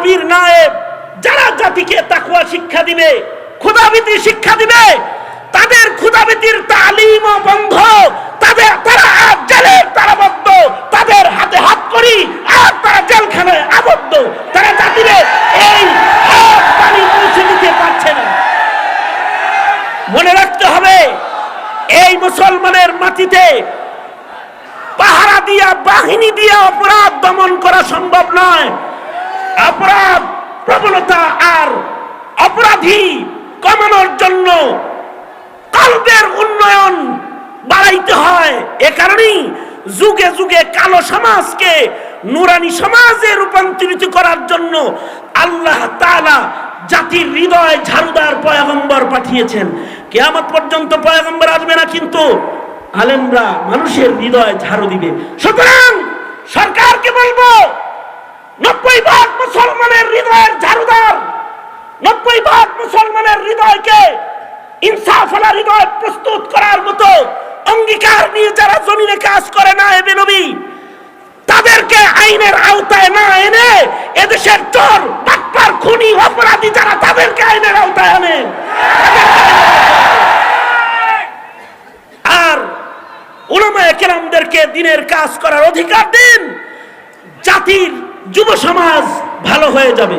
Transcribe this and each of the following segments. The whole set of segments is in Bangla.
নবীর নায়েব, যারা জাতিকে তাকওয়া শিক্ষা দিবে, খোদাভীতি শিক্ষা দিবে, তাদের খোদাভীতির তালিম ও বন্ধ, তারা জেলের তারাবদ্ধ, তাদের হাতে হাত করি আর তারা জেলখানায় আবদ্ধ। তারা জাতিরে এই হাত পানি পৌঁছে দিতে পারছে না। মনে রাখতে হবে, এই মুসলমানের মাটিতে পাহারা দিয়া, বাহিনী দিয়া অপরাধ দমন করা সম্ভব নয়। অপরাধ প্রবণতা আর অপরাধী কমানোর জন্য কলবের উন্নয়ন বাড়াইতে হয়। এ কারণেই যুগে যুগে কালো সমাজকে নুরানি সমাজে রূপান্তরিত করার জন্য আল্লাহ তাআলা জাতির হৃদয় ঝাড়ুদার পয়গম্বর পাঠিয়েছেন। কিয়ামত পর্যন্ত পয়গম্বর আসবে না, কিন্তু আলেমরা মানুষের হৃদয় ঝাড়ু দিবে। সুতরাং সরকারকে বলবো, 90% মুসলমানের হৃদয়ের ঝাড়ুদার, 90% মুসলমানের হৃদয়কে ইনসাফওয়ালা হৃদয় প্রস্তুত করার মতো অঙ্গীকার নিয়ে যারা জমিনে কাজ করে না এ নবী, তাদেরকে আইনের আওতায় না এনে এদেশের চোর, বাটপার, খুনি, অপরাধী যারা, তাদেরকে আইনের আওতায় আনেন। আর উলামায়ে কেরামদেরকে দিনের কাজ করার অধিকার দিন। জাতির যুব সমাজ ভালো হয়ে যাবে,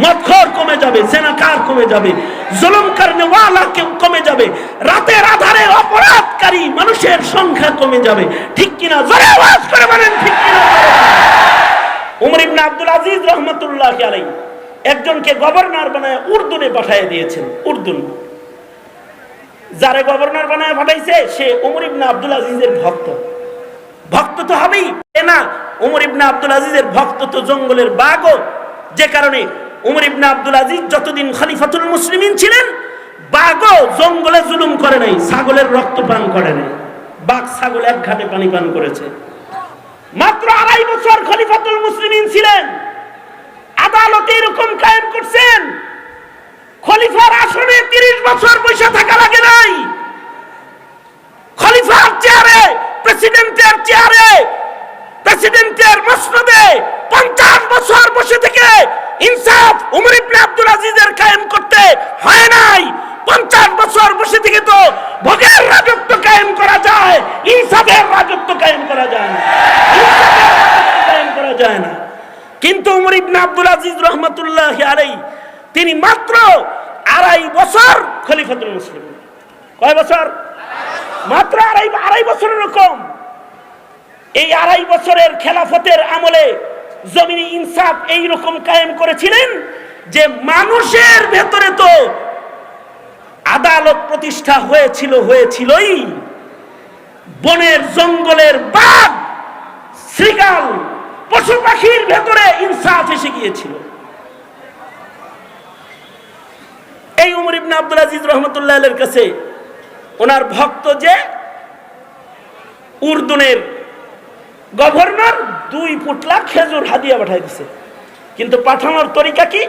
মদখোর কমে যাবে, জেনাকার কমে যাবে, জুলুম করনেওয়ালা কমে যাবে, রাতের আধারে অপরাধকারী মানুষের সংখ্যা কমে যাবে। ঠিক কিনা? জোরে আওয়াজ করে বলেন ঠিক কিনা? উমর ইবনে আব্দুল আজিজ রহমাতুল্লাহি আলাইহি একজনকে গভর্নর বানায় উর্দুনে পাঠিয়ে দিয়েছেন। উর্দুন যারে গভর্নর বানায় পাঠাইছে সে উমর ইবনে আব্দুল আজিজের ভক্ত। ভক্ত তো হবেই না, উমর ইবনে আব্দুল আজিজের ভক্ত তো জঙ্গলের বাঘও। যে কারণে উমর ইবনে আব্দুল আজিজ যতদিন খলিফাতুল মুসলিমিন ছিলেন, বাঘও জঙ্গলে জুলুম করে নাই, ছাগলের রক্ত পান করে নাই। বাঘ ছাগল এক ঘাটে পানি পান করেছে। মাত্র 2.5 বছর খলিফাতুল মুসলিমিন ছিলেন, আদালতে এরকম কায়েম করছেন, খলিফার আসনে 30 বছর বসে থাকা লাগে নাই। খলিফার চেয়ারে, প্রেসিডেন্টের চেয়ারে, প্রেসিডেন্টের মসনদে 50 বছর বসে থেকে ইনসাফ উমর ইবনে আব্দুল আজিজের কায়েম করতে হয় নাই। 50 বছর বসে থেকে তো ভোগের রাজত্ব কায়েম করা যায়, ইনসাফের রাজত্ব কায়েম করা যায় না, কায়েম করা যায় না। কিন্তু উমর ইবনে আব্দুল আজিজ রহমাতুল্লাহি আলাইহি তিনি মাত্র 2.5 বছর খলিফাতুল মুসলিমিন। কয় বছর? মাত্র 2.5 বছরের কম। এই 2.5 বছরের খেলাফতের আমলে জমিনে ইনসাফ এইরকম কায়েম করেছিলেন যে মানুষের ভেতরে তো আদালত প্রতিষ্ঠা হয়েছিলই। বনের জঙ্গলের বাঘ, শৃগাল, পশু পাখির ভেতরে ইনসাফ এসে গিয়েছিল। এই উমর ইবনে আব্দুল আজিজ রহমাতুল্লাহ আলাইহির কাছে ওনার ভক্ত যে উর্দুনের গভর্নর 2 পুটলা খেজুর হাদিয়া পাঠাই দিছে। কিন্তু পাঠানোর তরিকা কি?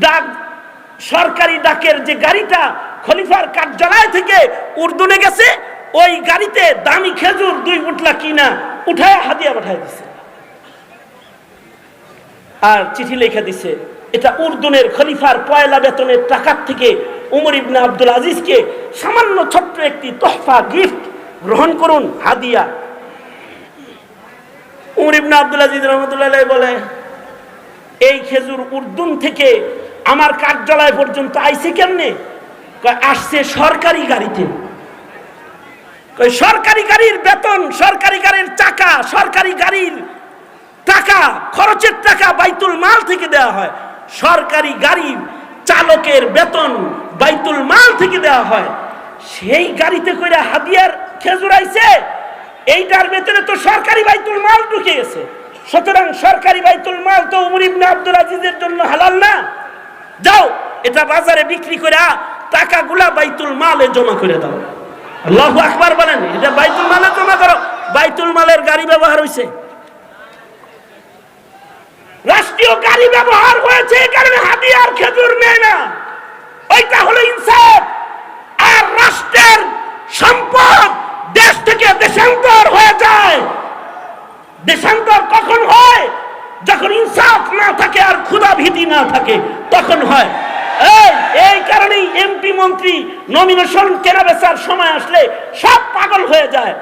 ডাক, সরকারি ডাকের যে গাড়িটা খলিফার কার্যালয় থেকে উর্দুনে গেছে, ওই গাড়িতে দামি খেজুর 2 পুটলা কিনা উঠায় হাদিয়া পাঠাই দিছে। আর চিঠি লেখা দিছে, এটা উর্দুনের খলিফার পয়লা বেতনের টাকার থেকে উমর ইবনে আব্দুল আজিজকে সামান্য ছোট্ট একটি তোহফা, গিফট গ্রহণ করুন, হাদিয়া। উমর ইবনে আব্দুল আজিজ রহমাতুল্লাহ আলাইহি বলে, এই খেজুর উর্দুন থেকে আমার কার্যালয় পর্যন্ত আইছে কেমনে? কয় আসছে সরকারি গাড়িতে। কয় সরকারি গাড়ির বেতন, সরকারি গাড়ির চাকা, সরকারি গাড়ির টাকা, খরচের টাকা বাইতুল মাল থেকে দেওয়া হয়। সরকারি গাড়ির চালকের বেতন বাইতুল মাল থেকে দেওয়া হয়। সেই গাড়িতে করে হাদিয়ার খেজুর আইছে, এইটার ভেতরে তো সরকারি বাইতুল মাল ঢুকে গেছে। সুতরাং সরকারি বাইতুল মাল তো উমর ইবনে আব্দুল আজিজের জন্য হালাল না। যাও এটা বাজারে বিক্রি করে টাকাগুলা বাইতুল মালে জমা করে দাও। আল্লাহু আকবার বলেন। এটা বাইতুল মালে জমা করো। বাইতুল মালের গাড়ি ব্যবহার হয়েছে, রাষ্ট্রীয় গাড়ি ব্যবহার হয়েছে, এই কারণে হাদিয়ার খেজুর নেয় না। ওইটা হলো ইনসাফ। আর রাষ্ট্রের সম্পদ দেশ থেকে দেশান্তর হয়ে যায়। দেশান্তর কখন হয়? যখন ইনসাফ ইনসাফ না থাকে আর ক্ষুধা ভীতি না থাকে তখন হয়। এই কারণেই এমপি মন্ত্রী নমিনেশন কেনাবেচার সময় আসলে সব পাগল হয়ে যায়।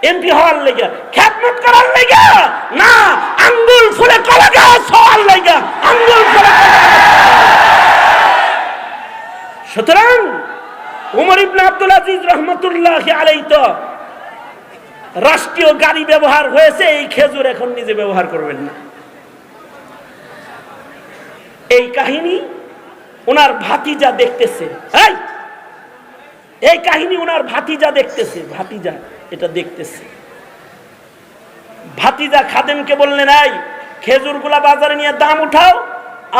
এমপি হওয়ার লেগে, খেদমত করার লেগে না, আঙ্গুল ফুলে কলা গাছ হওয়ার লেগে, আঙ্গুল ফুলে। সুতরাং উমর ইবনে আব্দুল আজিজ রহমতুল্লাহি আলাইহি তো রাষ্ট্রীয় গাড়ি ব্যবহার হয়েছে, এই খেজুর এখন নিজে ব্যবহার করবেন না। এই কাহিনী ওনার ভাতিজা দেখতেছে, এই কাহিনী ওনার ভাতিজা দেখতেছে, ভাতিজা এটা দেখতেছে। ভাতিজা খাদেমকে বললেন, এই খেজুরগুলা বাজারে নিয়ে দাম উঠাও,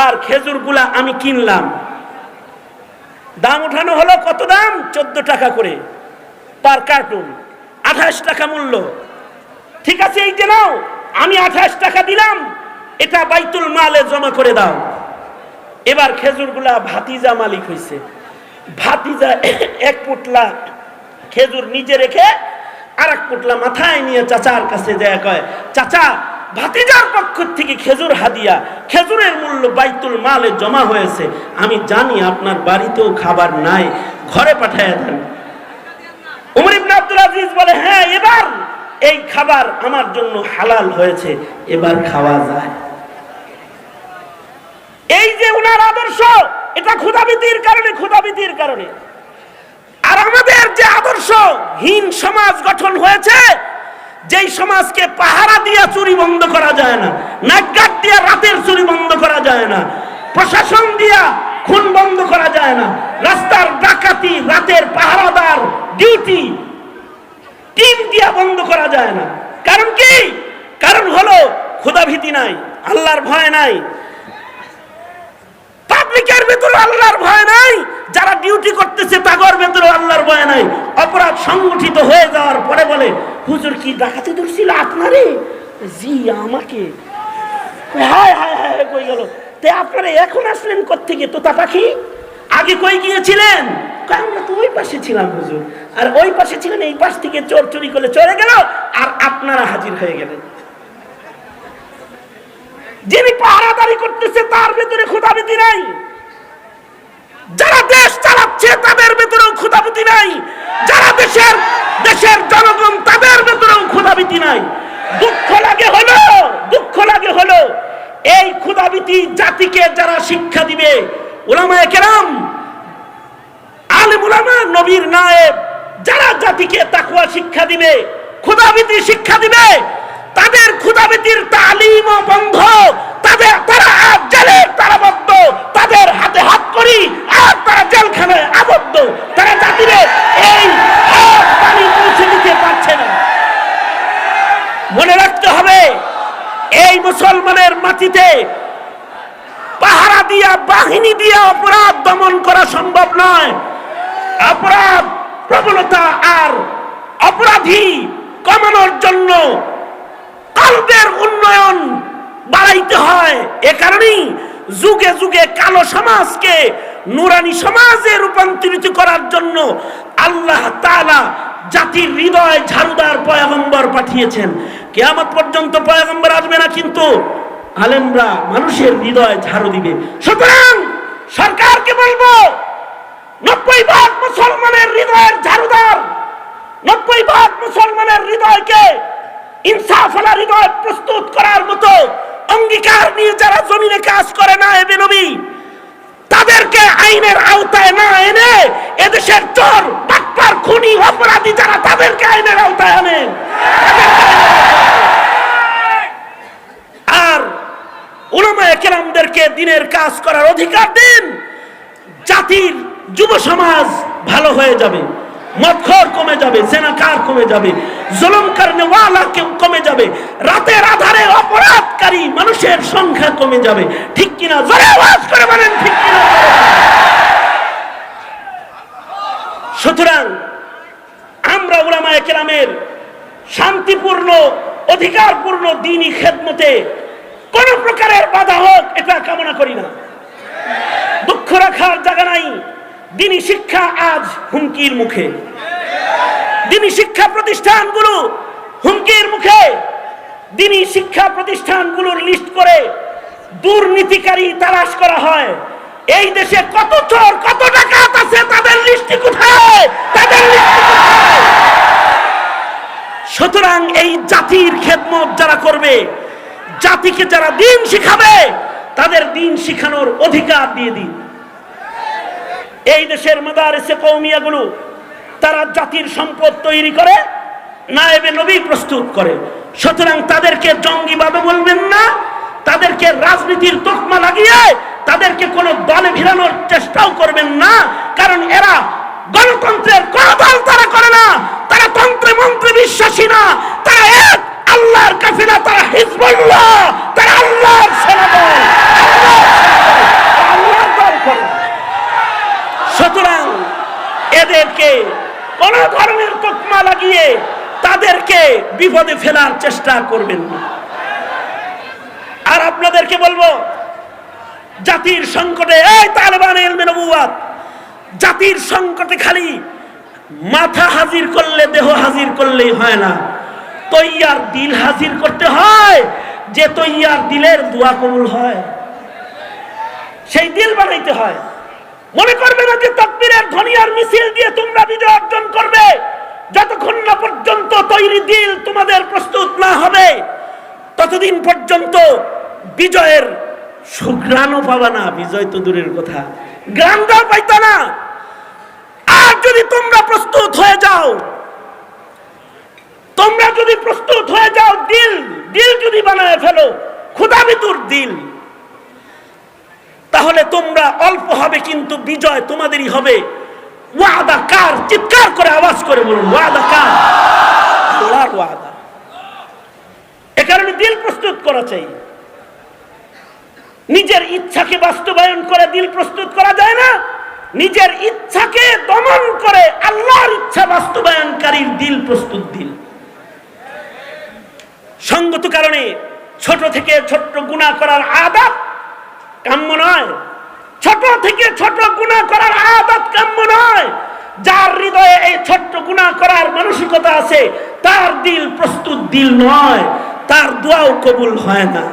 আর খেজুরগুলা আমি কিনলাম। দাম উঠানো হলো, কত দাম? 14 টাকা করে পার কার্টুন, 28 টাকা মূল্য। ঠিক আছে, এই যে নাও, আমি 28 টাকা দিলাম, এটা বাইতুল মালে জমা করে দাও। এবার খেজুরগুলা ভাতিজা মালিক হইছে। ভাতিজা এক পুটলা খেজুর নিজে রেখে আর এক পুটলা মাথায় নিয়ে চাচার কাছে যায়, কয়, চাচা, ভাতিজার পক্ষ থেকে খেজুর হাদিয়া, খেজুরের মূল্য বাইতুল মালে জমা হয়েছে, আমি জানি আপনার বাড়িতেও খাবার নাই, ঘরে পাঠায় দেন। উমর ইবনে আব্দুল আজিজ বলে, হ্যাঁ, এবার এই খাবার আমার জন্য হালাল হয়েছে, এবার খাওয়া যায়। এই যে উনার আদর্শ, এটা ক্ষুধাভীতির কারণে, ক্ষুধাভীতির কারণে। আর আমাদের যে আদর্শহীন সমাজ গঠন হয়েছে, যেই সমাজকে পাহারা দিয়া চুরি বন্ধ করা যায় না, নাকগাট দিয়া রাতের চুরি বন্ধ করা যায় না, প্রশাসন দিয়া খুন বন্ধ করা যায় না, রাস্তার ডাকাতি, রাতের পাহারাদার ডিউটি টিম দিয়া বন্ধ করা যায় না। কারণ কি? কারণ হলো ক্ষুধাভীতি নাই, আল্লাহর ভয় নাই, পাবলিকের ভেতরে আল্লাহর ভয় নাই, যারা ডিউটি করতেছে তাদের ভেতরে আল্লাহর ভয় নাই। অপরাধ সংগঠিত হয়ে যাওয়ার পরে বলে, হুজুর কি ডাকাতি ধরছিল আপনারে? জি আমাকে। হায় হায় হায়, কই গেল? তে আপনারা এখন আসলেন কোত্থেকে? তোতা পাখি, আগে কই গিয়েছিলেন? আমরা তো ওই পাশে ছিলাম হুজুর। আর ওই পাশে ছিলেন, এই পাশ থেকে চোর চুরি করে চলে গেল, আর আপনারা হাজির হয়ে গেলেন। যিনি পাহারাদারি করতেছে তার ভেতরে ক্ষুধাভীতি নাই, যারা দেশ চালাচ্ছে তাদের ভেতরেও ক্ষুধাভীতি নাই, যারা দেশের জনগণ তাদের ভেতরেও ক্ষুধাভীতি নাই। দুঃখ লাগে হলো এই ক্ষুধাভীতি জাতিকে যারা শিক্ষা দিবে, উলামায়ে কেরাম, আলেম উলামা, নবীর নায়েব, যারা জাতিকে তাকওয়া শিক্ষা দিবে, ক্ষুধাভীতি শিক্ষা দিবে, তাদের ক্ষুধাভীতির তালিম ও বন্ধ, তারা জেলের তালাবদ্ধ, তাদের হাতে হাত করি, আর তারা জেলখানায় আবদ্ধ। তারা জাতির এই হাত পানি পৌঁছে দিতে পারছে না। মনে রাখতে হবে, এই মুসলমানের মাটিতে পাহারা দিয়া, বাহিনী দিয়া অপরাধ দমন করা সম্ভব নয়। অপরাধ প্রবণতা আর অপরাধী কমানোর জন্য কলবের উন্নয়ন বাড়াইতে হয়। এ কারণেই যুগে যুগে কালো সমাজকে নুরানি সমাজে রূপান্তরিত করার জন্য আল্লাহ তাআলা জাতির হৃদয় ঝাড়ুদার পয়গম্বর পাঠিয়েছেন। কিয়ামত পর্যন্ত পয়গম্বর আসবে না, কিন্তু আলেমরা মানুষের হৃদয় ঝাড়ু দিবে। সুতরাং সরকারকে বলবো, 90% মুসলমানের হৃদয়ের ঝাড়ুদার, 90% মুসলমানের হৃদয়কে ইনসাফওয়ালা হৃদয় প্রস্তুত করার মতো অঙ্গীকার নিয়ে যারা জমিনে কাজ করে না, এবে নবী, তাদেরকে আইনের আওতায় না এনে এদেশের চোর, বাটপার, খুনি, অপরাধী যারা, তাদেরকে আইনের আওতায় আনেন। আর উলামায়ে কেরামদেরকে দিনের কাজ করার অধিকার দিন। জাতির যুব সমাজ ভালো হয়ে যাবে, মদখোর কমে যাবে, জেনাকার কমে যাবে, জুলুম করনেওয়ালা কমে যাবে, রাতের আধারে অপরাধকারী মানুষের সংখ্যা কমে যাবে। ঠিক কিনা? জোরে আওয়াজ করে বলেন ঠিক কিনা? সুতরাং আমরা উলামায়ে কেরামের শান্তিপূর্ণ, অধিকারপূর্ণ দ্বীনি খেদমতে কোন প্রকারের বাধা হোক, এটা কামনা করি না। দুঃখ রাখার জায়গা নাই। দ্বীনি শিক্ষা আজ হুমকির মুখে, দ্বীনি শিক্ষা প্রতিষ্ঠানগুলো হুমকির মুখে। দ্বীনি শিক্ষা প্রতিষ্ঠানগুলোর লিস্ট করে দুর্নীতিকারী তালাশ করা হয়। এই দেশে কত চোর কত ডাকাত আছে, তাদের লিস্টি কোথায়? তাদের লিস্টি কোথায়? সুতরাং এই জাতির খেদমত যারা করবে, জাতিকে যারা দিন শিখাবে, তাদের দিন শিখানোর অধিকার দিয়ে দিন। এই দেশের মাদারিসে কওমিয়াগুলো তারা জাতির সম্পদ তৈরি করে, নায়েবে নবী প্রস্তুত করে। সুতরাং তাদেরকে জঙ্গিবাদও বলবেন না, তাদেরকে রাজনীতির তকমা লাগিয়ে তাদেরকে কোনো দলে ভিড়ানোর চেষ্টাও করবেন না। কারণ এরা গণতন্ত্রের কোনো দল তারা করে না, তারা তন্ত্রে মন্ত্রে বিশ্বাসী না, তারা এক আল্লাহর কাফিলা, তারা হিজবুল্লাহ, তারা আল্লাহর সেনাদল, আল্লাহর দল করে। সুতরাং এদেরকে কোন ধরনের তকমা লাগিয়ে তাদেরকে বিপদে ফেলার চেষ্টা করবেন না। আর আপনাদেরকে বলবো, জাতির সংকটে এই তালেবান ইলমে নবুওয়াত, জাতির সংকটে খালি মাথা হাজির করলে দেহ হাজির করলেই হয় না, তৈয়ার দিল হাজির করতে হয়, যে তৈয়ার দিলের দোয়া কবুল হয়, সেই দিল বানাইতে হয়। মনে করবে না যে তাকবীরের ধ্বনি আর মিছিল দিয়ে তোমরা বিজয় অর্জন করবে। যতক্ষণ না পর্যন্ত তৈরি দিল তোমাদের প্রস্তুত না হবে, ততদিন পর্যন্ত বিজয়ের সুঘ্রাণও পাবা না। বিজয় তো দূরের কথা, গ্রামটাও পাইতা না। আর যদি তোমরা প্রস্তুত হয়ে যাও, তোমরা যদি প্রস্তুত হয়ে যাও, দিল যদি বানায় ফেলো, ক্ষুধাবিতুর দিল, তাহলে তোমরা অল্প হবে কিন্তু বিজয় তোমাদেরই হবে। ওয়াদা কার? চিৎকার করে আওয়াজ করে বলুন, ওয়াদা কার? আল্লাহর ওয়াদা। এ কারণে দিল প্রস্তুত করা চাই। নিজের ইচ্ছাকে বাস্তবায়ন করে দিল প্রস্তুত করা যায় না, নিজের ইচ্ছাকে দমন করে আল্লাহর ইচ্ছা বাস্তবায়নকারীর দিল প্রস্তুত দিল। সঙ্গত কারণে ছোট থেকে ছোট গুনাহ করার আদত কাম্য নয়, ছোট থেকে ছোট গুনাহ করার আদত কাম্য নয়। যার হৃদয়ে এই ছোট্ট গুনাহ করার মানসিকতা আছে, তার দিল প্রস্তুত দিল নয়, তার দোয়াও কবুল হয় না,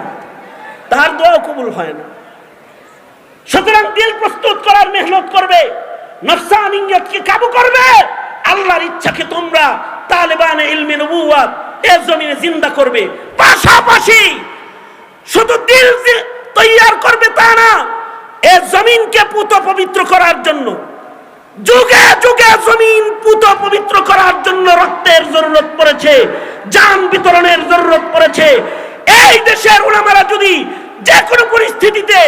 তার দোয়াও কবুল হয় না। সুতরাং দিল প্রস্তুত করার মেহনত করবে, নফসানিয়তকে কাবু করবে, আল্লাহর ইচ্ছাকে তোমরা তালেবান ইলমে নবুওয়াত এই জমিনে জিন্দা করবে। পাশাপাশি শুধু দিল তৈয়ার করবে তা না, এই জমিনকে পুত পবিত্র করার জন্য, যুগে যুগে জমিন পুত পবিত্র করার জন্য রক্তের জরুরত পড়েছে, জান বিতরণের জরুরত পড়েছে। এই দেশের উলামারা যদি যে কোনো পরিস্থিতিতে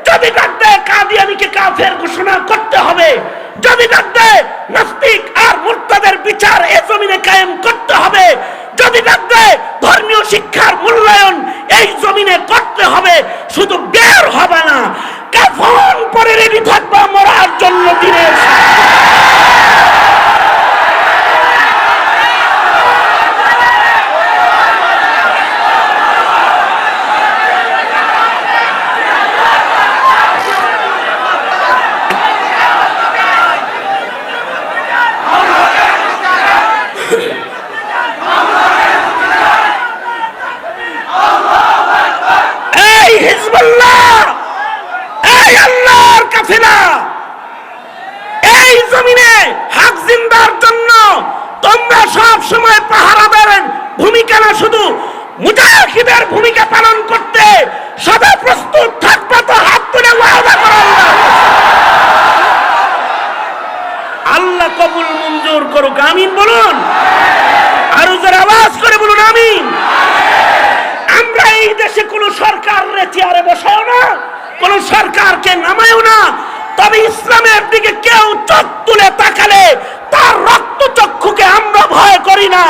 যদি ডাক দেয় কাদিয়ানীকে কাফের ঘোষণা করতে হবে, যদি ডাক দেয় নাস্তিক আর মুরতাদের বিচার এ জমিনে কায়েম করতে হবে, যদি ডাক দেয় ধর্মীয় শিক্ষার মূল্যায়ন এই জমিনে করতে হবে, শুধু বের হবে না, কাফন পরে রেডি থাকবা মরার জন্য দিনের। এই জমিনে হক জিন্দার জন্য তোমরা সব সময় পাহারাদার ভূমিকা না, শুধু মুজাহিদের ভূমিকা পালন করতে সদা প্রস্তুত থাকবে। তো হাত তুলে ওয়াদা করো, আল্লাহ কবুল মঞ্জুর করুক। আমিন বলুন, আরো যারা আওয়াজ করে বলুন আমিন। আমরা এই দেশে কোন সরকার চেয়ারে বসাও না, কোন সরকারকে নামায়ও না, তবে ইসলামের দিকে কেউ চোখ তুলে তাকালে তার রক্ত চক্ষুকে আমরা ভয় করি না।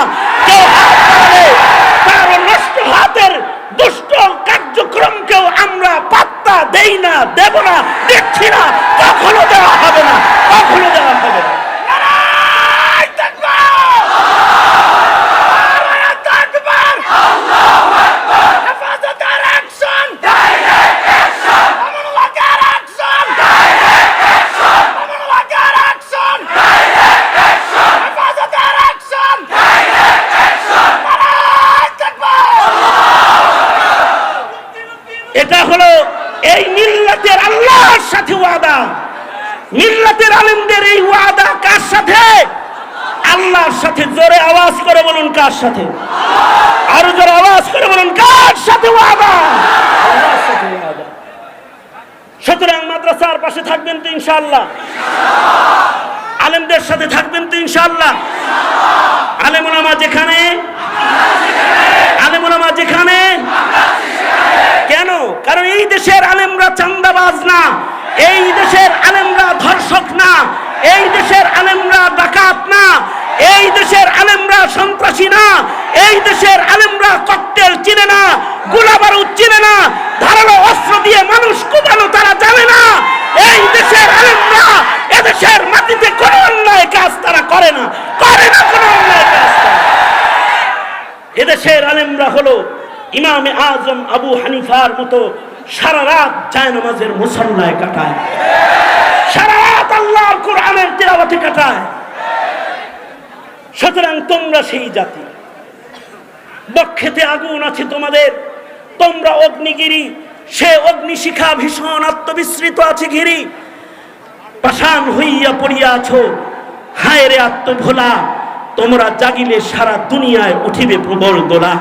কেউ তার নষ্ট হাতের দুষ্ট কার্যক্রমকেও আমরা পাত্তা দেই না, দেব না, দেখছি না, কখনো দেওয়া হবে না, কখনো দেওয়া হবে না। এটা হলো এই মিল্লাতের আল্লাহর সাথে ওয়াদা। মিল্লাতের আলেমদের এই ওয়াদা কার সাথে? আল্লাহর সাথে। জোরে আওয়াজ করে বলুন কার সাথে? আরো জোরে আওয়াজ করে বলুন কার সাথে ওয়াদা? আল্লাহর সাথে ওয়াদা। সুতরাং মাদ্রাসার পাশে থাকবেন তো ইনশাআল্লাহ? আলেমদের সাথে থাকবেন তো ইনশাআল্লাহ? আলেম ওলামা যেখানে, আলেম ওলামা যেখানে। কেন? কারণ এই দেশের আলেমরা চান্দাবাজ না, এই দেশের আলেমরা ধর্ষক না, এই দেশের আলেমরা ডাকাত না, এই দেশের আলেমরা সন্ত্রাসী না, এই দেশের আলেমরা ককটেল চিনে না, গোলাবারুদ চিনে না, ধারালো অস্ত্র দিয়ে মানুষ কোপানো তারা জানে না। এই দেশের আলেমরা এদেশের মাটিতে কোনো অন্যায় কাজ তারা করে না, করে না কোনো অন্যায় কাজ। এদেশের আলেমরা হলো ইমামে আজম আবু হানিফার মতো সারা রাত জায়নামাজের মুসল্লায় কাটায়, সারা রাত আল্লাহর কোরআনের তিলাওয়াতে কাটায়। সুতরাং তোমরা সেই জাতি, বক্ষেতে আগুন আছে তোমাদের, তোমরা অগ্নিগিরি, সে অগ্নিশিখা ভীষণ আত্মবিস্মৃত আছে ঘিরি। পাষাণ হইয়া পড়িয়া আছো, হায় রে আত্মভোলা, তোমরা জাগিলে সারা দুনিয়ায় উঠিবে প্রবল দোলা।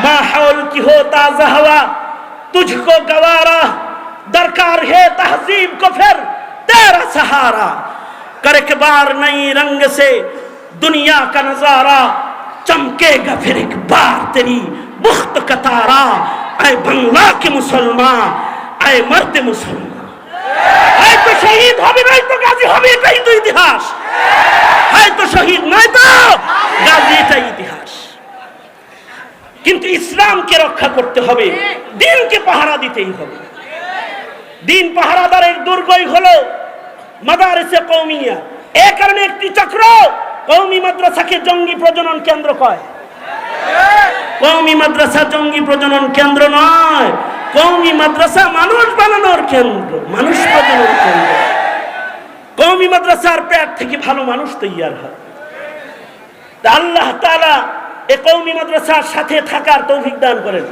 মা হাওল কি হোতা জাহওয়া তুঝকো গওয়ারা, দরকার হে তহजीব को फिर तेरा सहारा। कर एक बार नई रंग से दुनिया का नजारा, चमकेगा फिर एक बार तेरी बुख्त का तारा। आए बंगला के मुसलमान, आए मरते मुसलमान। आए तो शहीद হবে নাই তো গাজী হবে, এটাই তো ইতিহাস। আয় তো শহীদ নয় তো গাজী, এটাই ইতিহাস। কিন্তু ইসলামকে রক্ষা করতে হবে, দ্বীনকে পাহারা দিতেই হবে। দ্বীন পাহারাদারের দুর্গই হলো মাদারিসে কওমিয়া। এই কারণে একটি চক্র কওমি মাদ্রাসাকে জঙ্গি প্রজনন কেন্দ্র কয়। কওমি মাদ্রাসা জঙ্গি প্রজনন কেন্দ্র নয়, কওমি মাদ্রাসা মানুষ বানানোর কেন্দ্র, মানুষ প্রজনন কেন্দ্র। কওমি মাদ্রাসার পেট থেকে ভালো মানুষ তৈয়ার হয়। আল্লাহ তাআলা এই কওমি মাদ্রাসার সাথে থাকার তৌফিক দান করেন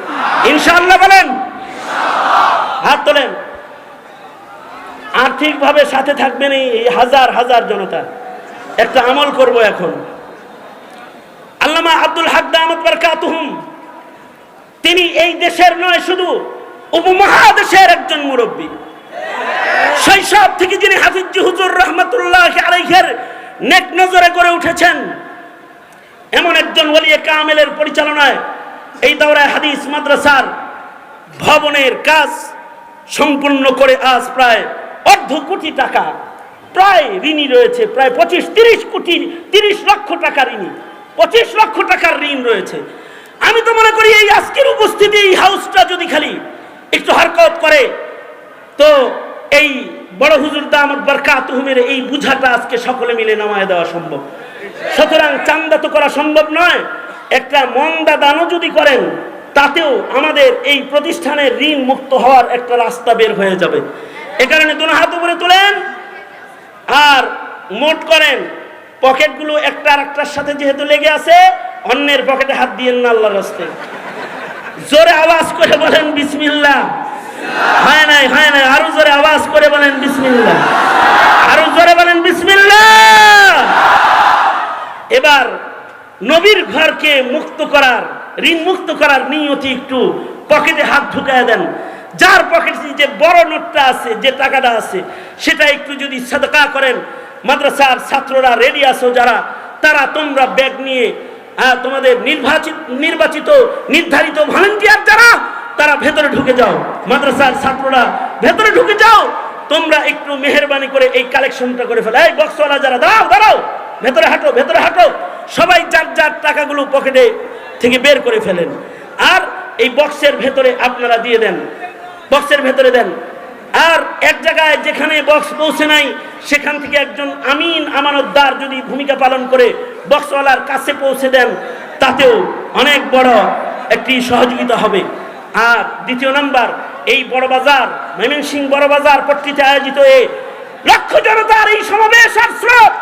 ইনশাআল্লাহ। বলেন হাত তোলেন। আর্থিকভাবে সাথে থাকবেন এই হাজার হাজার জনতা। একটা আমল করব এখন। আল্লামা আব্দুল হক দামাত বারাকাতুহুম, তিনি এই দেশের নয় শুধু উপমহাদেশের একজন মুরব্বী। শৈশব থেকে যিনি হাফিজ হুজুর রহমাতুল্লাহ আলাইহির নেক নজরে করে উঠেছেন, এমন একজন ওলিয়ে কামেলের পরিচালনায় এই দাওরায়ে হাদিস মাদ্রাসার ভবনের কাজ সম্পূর্ণ করে আজ প্রায় অর্ধ কোটি টাকা প্রায় ঋণী রয়েছে, প্রায় 30 লক্ষ টাকা ঋণী, 25 লক্ষ টাকার ঋণ রয়েছে। আমি তো মনে করি এই আজকের উপস্থিতি এই হাউসটা যদি খালি একটু হরকত করে তো এই বড় হুজুর দামাত বারাকাতুহুমের এই বুঝাটা আজকে সকলে মিলে নামায় দেওয়া সম্ভব। সুতরাং চান্দা তো করা সম্ভব নয়, একটা মন্দা দানও যদি করেন তাতেও আমাদের এই প্রতিষ্ঠানের ঋণ মুক্ত হওয়ার একটা রাস্তা বের হয়ে যাবে। এ কারণে দুনো হাত উপরে তোলেন আর মোট করেন। পকেটগুলো একটা আর একটার সাথে যেহেতু লেগে আছে, অন্যের পকেটে হাত দিয়েন না আল্লাহর রাস্তায়। জোরে আওয়াজ করে বলেন বিসমিল্লাহ। হয় নাই, হয় নাই, আরো জোরে আওয়াজ করে বলেন বিসমিল্লাহ, আরো জোরে বলেন বিসমিল্লাহ। এবার নবীর ঘরকে মুক্ত করার, ঋণ মুক্ত করার নিয়তি একটু পকেটে হাত ঢুকায় দেন। যার পকেটে যে বড় নোটটা আছে, যে টাকাটা আছে, সেটা একটু যদি সাদকা করেন। মাদ্রাসার ছাত্ররা রেডি আছো যারা, তারা তোমরা ব্যাগ নিয়ে তোমাদের নির্বাচিত নির্ধারিত ভলান্টিয়ার যারা, তারা ভেতরে ঢুকে যাও। মাদ্রাসার ছাত্ররা ভেতরে ঢুকে যাও। তোমরা একটু মেহেরবানি করে এই কালেকশনটা করে ফেলো। এই বক্সওয়ালা যারা, দাঁড়াও দাঁড়াও, ভেতরে হাঁটো, ভেতরে হাঁটো। সবাই যার যার টাকাগুলো পকেটে থেকে বের করে ফেলেন আর এই বক্সের ভেতরে আপনারা দিয়ে দেন, বক্সের ভেতরে দেন। আর এক জায়গায় যেখানে বক্স পৌঁছে নাই সেখান থেকে একজন আমিন আমানতদার যদি ভূমিকা পালন করে বক্সওয়ালার কাছে পৌঁছে দেন, তাতেও অনেক বড় একটি সহযোগিতা হবে। আর দ্বিতীয় নাম্বার, এই বড় বাজার, ময়মনসিংহ বড় বাজার পট্টিতে আয়োজিত এই লক্ষ জনতার এই সমাবেশ আর স্রোত,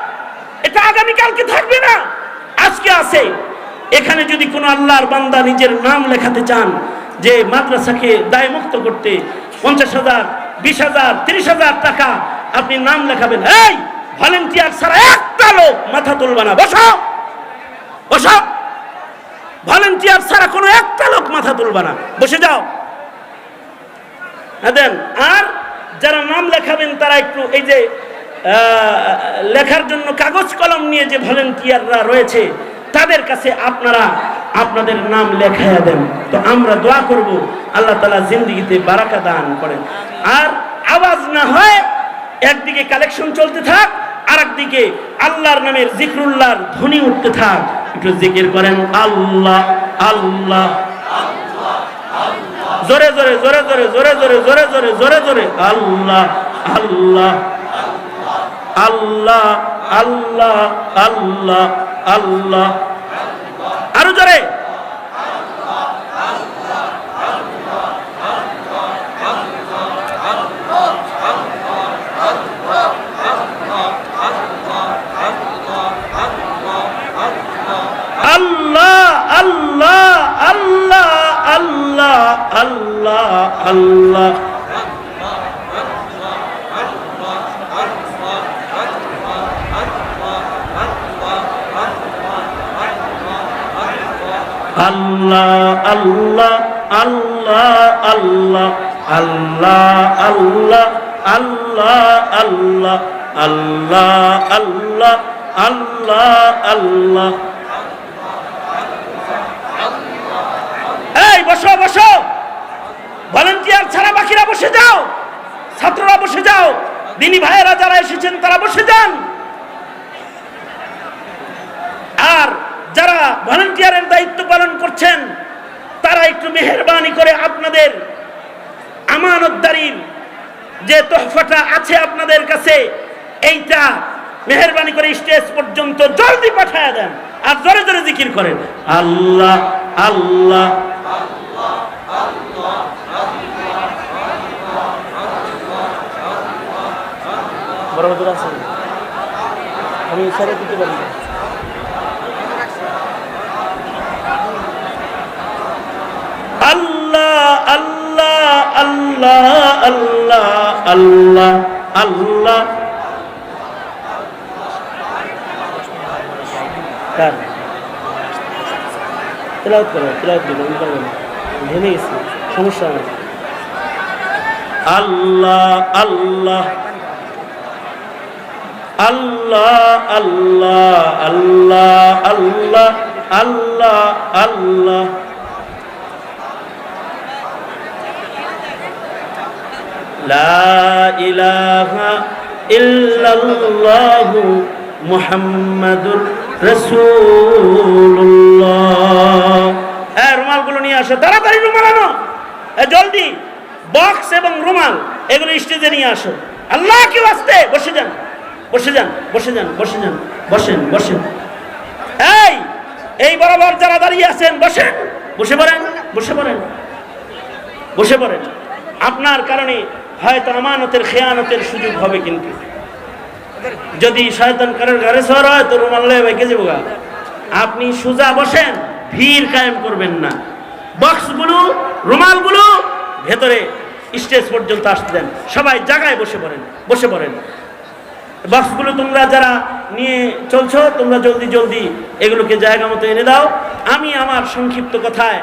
এটা আগামীকালকে থাকবে না, আজকে আছে। এখানে যদি কোনো আল্লাহর বান্দা নিজের নাম লেখাতে চান, যে মাদ্রাসাকে দায়মুক্ত করতে 50,000, 20,000, 30,000 টাকা আপনি নাম লেখাবেন। এই ভলেন্টিয়ার ছাড়া একটা লোক মাথা তুলবে না। বসো বসো, ভলেন্টিয়ার ছাড়া কোনো একটা লোক মাথা তুলবে না, বসে যাও। দেন। আর যারা নাম লেখাবেন তারা একটু এই যে লেখার জন্য কাগজ কলম নিয়ে যে ভলেন্টিয়াররা রয়েছে তাদের কাছে আপনারা আপনাদের নাম লেখাইয়া দেন। তো আমরা দোয়া করব আল্লাহ তাআলা জিন্দেগিতে বারাকা দান করেন। আর আওয়াজ না হয়, একদিকে কালেকশন চলতে থাক, আর একদিকে আল্লাহর নামের জিকরুল্লাহর ধ্বনি উঠতে থাক। একটু জিকির করেন আল্লাহ আল্লাহ, জোরে জোরে জোরে জোরে জোরে জোরে জোরে জোরে জোরে জোরে আল্লাহ আল্লাহ আল্লাহ আল্লাহ আল্লাহ আল্লাহ, আরো জোরে আল্লাহ আল্লাহ আল্লাহ আল্লাহ আল্লাহ আল্লাহ। আল্লাহ আল্লাহ আল্লাহ আল্লাহ আল্লাহ আল্লাহ আল্লাহ আল্লাহ আল্লাহ আল্লাহ আল্লাহ আল্লাহ। এই বসো বসো, ভলেন্টিয়ার ছাড়া বাকিরা বসে যাও, ছাত্ররা বসে যাও, দিনী ভাইয়েরা যারা এসেছেন তারা বসে যান। আর যারা ভলেন্টিয়ারের দায়িত্ব পালন করছেন তারা একটু মেহেরবানি করে আপনাদের আমানতদারির যে তোহফাটা আছে আপনাদের কাছে, এইটা মেহেরবানি করে স্টেজ পর্যন্ত জলদি পাঠায় দেন। আর জোরে জোরে জিকির করেন আল্লাহ আল্লাহ। বড় হুজুর আছে, আমি ইশারা দিতে পারি। আল্লাহ আল্লাহ আল্লাহ আল্লাহ আল্লাহ আল্লাহ। তেলাওয়াত করো, তেলাওয়াত করো, ভেঙে গেছে, সমস্যা নেই। আল্লাহ আল্লাহ আল্লাহ আল্লাহ আল্লাহ আল্লাহ আল্লাহ আল্লাহ। লা ইলাহা ইল্লাল্লাহু মুহাম্মাদুর রাসূলুল্লাহ। এই রুমালগুলো নিয়ে আসো, তাড়াতাড়ি রুমাল আনো, জলদি। বক্স এবং রুমাল এগুলো স্টেজে নিয়ে আসো। আল্লাহ কি ওয়াস্তে বসে যান, বসে যান, বসে যান, বসে যান, বসেন বসেন। এই বরাবর যারা দাঁড়িয়ে আছেন বসেন, বসে পড়েন, বসে পড়েন, বসে পড়েন। আপনার কারণে হয়তো আমানতের খেয়ানতের সুযোগ হবে, কিন্তু যদি শয়তান কারোর ঘরে সর হয় তো রুমাল লয়ে বেঁকে যাবো। আপনি সোজা বসেন, ভিড় কায়েম করবেন না। বক্সগুলো রুমালগুলো ভেতরে স্টেজ পর্যন্ত আসতে দেন। সবাই জায়গায় বসে পড়েন, বসে পড়েন। বক্সগুলো তোমরা যারা নিয়ে চলছো তোমরা জলদি জলদি এগুলোকে জায়গা মতো এনে দাও। আমি আমার সংক্ষিপ্ত কথায়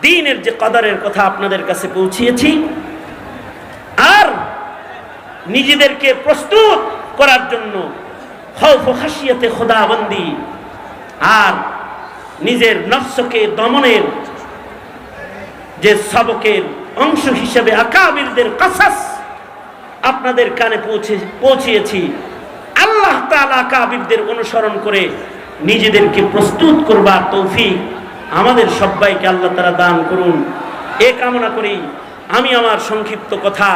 দ্বীনের যে কদরের কথা আপনাদের কাছে পৌঁছিয়েছি, আর নিজেদেরকে প্রস্তুত করার জন্য খৌফ ও খাশিয়াতে খোদাবন্দি আর নিজের নফসকে দমনের যে সবকের অংশ হিসেবে আকাবিরদের কাসাস আপনাদের কানে পৌঁছিয়েছি। আল্লাহ তাআলা আকাবিরদের অনুসরণ করে নিজেদেরকে প্রস্তুত করবার তৌফিক আমাদের সবাইকে আল্লাহ তাআলা দান করুন, এ কামনা করি আমি আমার সংক্ষিপ্ত কথা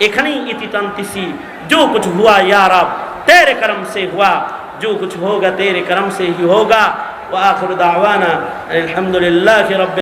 এখানেই ইতি টানতেছি। जो कुछ हुआ या रब तेरे करम से हुआ, जो कुछ होगा तेरे करम से ही होगा। व आखिर दावाना अल्हम्दुलिल्लाहि रब्बिल